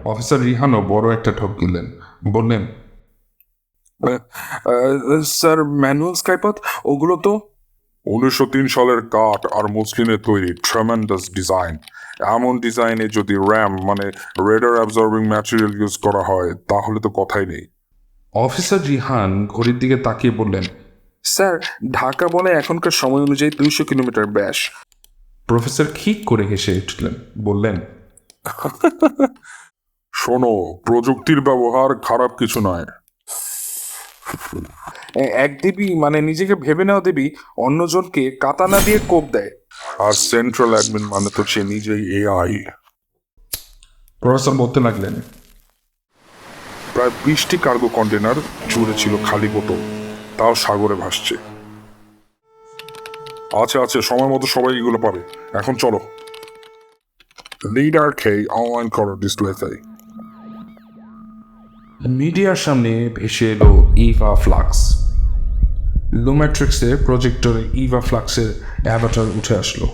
Officer রিহানও বড় একটা ঢোক গিলেন, বললেন, স্যার ম্যানুয়াল স্কাইপথ ওগুলো তো 1903 সালের কাঠ আর মসলিনের তৈরি ট্রেমেন্ডাস ডিজাইন। এমন ডিজাইনে যদি র্যাম মানে রেডার অ্যাবজর্বিং ম্যাটেরিয়াল ইউজ করা হয় তাহলে তো কথাই নেই। অফিসার রিহান ঘড়ির দিকে তাকিয়ে বললেন, স্যার ঢাকা বলে এখনকার সময় অনুযায়ী 200 কিলোমিটার ব্যাস। প্রফেসর খিক করে হেসে উঠলেন, বললেন, শোনো, প্রযুক্তির ব্যবহার খারাপ কিছু নয়। এক দেবী মানে নিজেকে ভেবে নেওয়া দেবী অন্যজনকে কাতানা দিয়ে কোপ দেয়। আর সেন্ট্রাল অ্যাডমিন মানে তো সে নিজেই এআই। প্রফেসর বলতে লাগলেন, প্রায় 20টি কার্গো কন্টেনার জুড়ে ছিল খালি বোতল, তাও সাগরে ভাসছে। আছে সময় মতো সবাই এগুলো পাবে। এখন চলো, লিডার খেয়ে অনলাইন করো ডিসপ্লেতে। মিডিয়ার সামনে ভেসে এলো ইভা ফ্লাক্স। লুম্যাট্রিক্সের প্রজেক্টরে ইভা ফ্লাক্সের অ্যাভাটার উঠে আসলো।